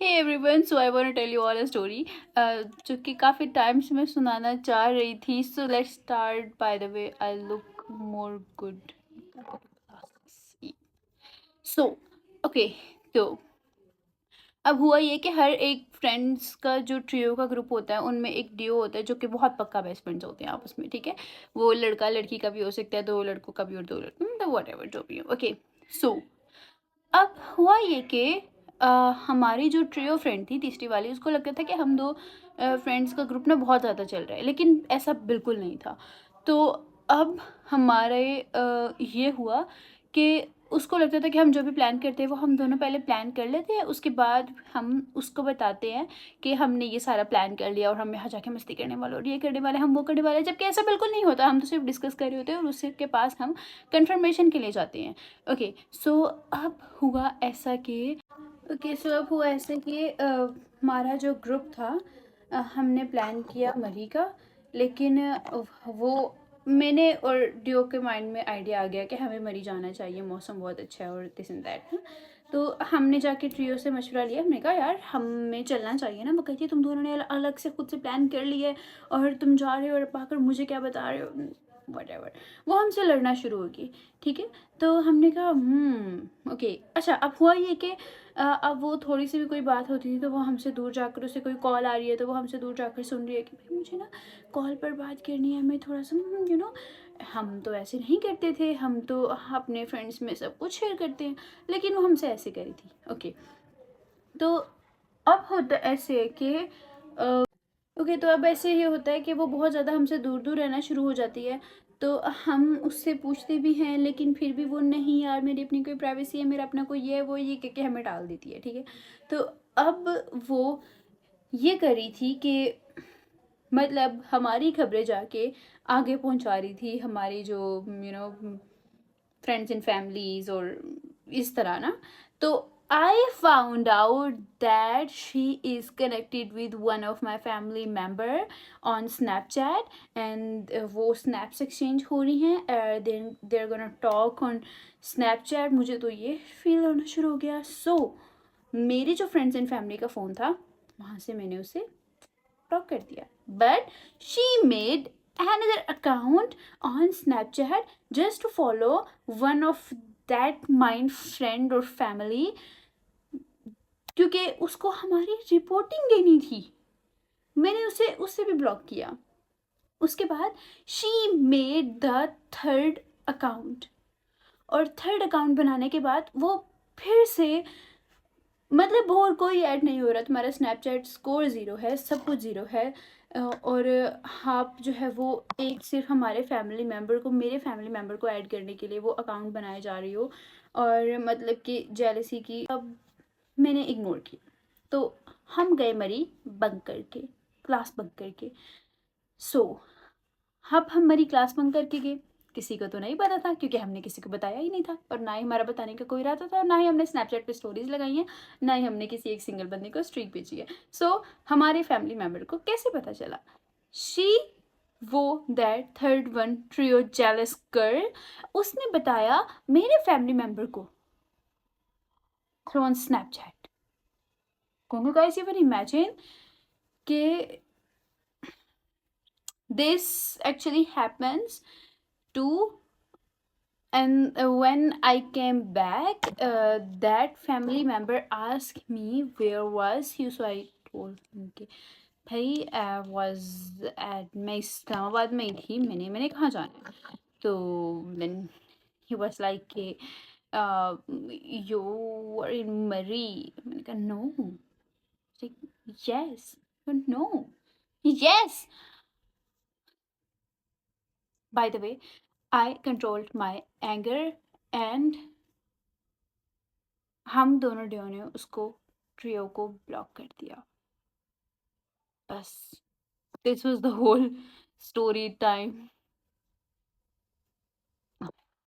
Everyone, so I want to tell you all a story जो कि काफ़ी time से मैं सुनाना चाह रही थी. So let's start. By the way, I look more good. So okay. तो अब हुआ ये कि हर एक फ्रेंड्स का जो ट्रियो का ग्रुप होता है उनमें एक डियो होता है जो कि बहुत पक्का बेस्ट फ्रेंड्स होते हैं आपस में. ठीक है, वो लड़का लड़की का भी हो सकता है, दो लड़कों का भी और दो लड़कों, वट एवर जो भी हो. ओके. सो अब हुआ ये कि हमारी जो ट्रियो फ्रेंड थी तीसरी वाली, उसको लगता था कि हम दो फ्रेंड्स का ग्रुप ना बहुत ज़्यादा चल रहा है, लेकिन ऐसा बिल्कुल नहीं था. तो अब हमारे ये हुआ कि उसको लगता था कि हम जो भी प्लान करते हैं वो हम दोनों पहले प्लान कर लेते हैं, उसके बाद हम उसको बताते हैं कि हमने ये सारा प्लान कर लिया और हम यहाँ जाके मस्ती करने वाले और ये करने वाले, हम वो करने वाले. जबकि ऐसा बिल्कुल नहीं होता, हम तो सिर्फ डिस्कस कर रहे होते हैं और उसके पास हम कंफर्मेशन के लिए जाते हैं. ओके. सो अब हुआ ऐसा कि हमारा जो ग्रुप था, हमने प्लान किया मरी का. लेकिन वो मैंने और डियो के माइंड में आइडिया आ गया कि हमें मरी जाना चाहिए, मौसम बहुत अच्छा है और दिस एंड दैट. तो हमने जाके ट्रियो से मशवरा लिया. हमने कहा यार हमें चलना चाहिए ना. वो कहती है तुम दोनों ने अलग से खुद से प्लान कर लिया है और तुम जा रहे हो और पाकर मुझे क्या बता रहे हो, वट एवर. वो हमसे लड़ना शुरू होगी. ठीक है. तो हमने कहा ओके. अच्छा, अब हुआ ये कि अब वो थोड़ी सी भी कोई बात होती थी तो वो हमसे दूर जाकर, उसे कोई कॉल आ रही है तो वो हमसे दूर जाकर सुन रही है कि भाई मुझे ना कॉल पर बात करनी है, मैं थोड़ा सा हम तो ऐसे नहीं करते थे, हम तो अपने फ्रेंड्स में सब कुछ शेयर करते हैं, लेकिन वो हमसे ऐसे करी थी. ओके. तो अब होता ऐसे है कि ओके. तो अब ऐसे ये होता है कि वो बहुत ज़्यादा हमसे दूर दूर रहना शुरू हो जाती है. तो हम उससे पूछते भी हैं लेकिन फिर भी वो, नहीं यार मेरी अपनी कोई प्राइवेसी है, मेरा अपना कोई ये है वो, ये कह के हमें टाल देती है. ठीक है. तो अब वो ये करी थी कि मतलब हमारी खबरें जाके आगे पहुंचा रही थी हमारी जो फ्रेंड्स एंड फैमिलीज और इस तरह ना. तो I found out that she is connected with one of my family member on Snapchat and वो snaps exchange हो रही हैं. then they're gonna talk on Snapchat. मुझे तो ये फील होना शुरू हो गया. So मेरी जो फ्रेंड्स एंड फैमिली का फ़ोन था वहाँ से मैंने उसे ब्लॉक कर दिया. But she made another account on Snapchat just to follow one of that my friend or family, क्योंकि उसको हमारी रिपोर्टिंग देनी थी. मैंने उससे भी ब्लॉक किया. उसके बाद she made the third account, और थर्ड अकाउंट बनाने के बाद वो फिर से, मतलब और कोई ऐड नहीं हो रहा, तुम्हारा स्नैपचैट स्कोर ज़ीरो है, सब कुछ ज़ीरो है. और आप जो है वो एक सिर्फ हमारे फैमिली मेम्बर को, मेरे फैमिली मेम्बर को ऐड करने के लिए वो अकाउंट बनाए जा रही हो, और मतलब कि जेलसी की. अब मैंने इग्नोर किया. तो हम गए मरी बंक करके, क्लास बंक करके. सो अब हम मरी क्लास बंक करके गए. किसी को तो नहीं पता था क्योंकि हमने किसी को बताया ही नहीं था, और ना ही हमारा बताने का कोई इरादा था, और ना ही हमने स्नैपचैट पे स्टोरीज लगाई हैं, ना ही हमने किसी एक सिंगल बंदे को स्ट्रीक भेजी है. सो हमारे फैमिली मेम्बर को कैसे पता चला? शी, वो that third one trio jealous girl, उसने बताया मेरे फैमिली मेम्बर को through on Snapchat. Can you guys even imagine कि this actually happens too? And when I came back, that family member asked me where was he. So I told him कि भाई was at, मैं इस्लामाबाद में ही थी, मैंने कहाँ जाना है. तो then he was like कि you were in Murray. मैंने कहा no. Like yes. But no. Yes. By the way, I controlled my anger and हम दोनों डियो ने उसको, ट्रियो को ब्लॉक कर दिया. बस, this was the whole story time.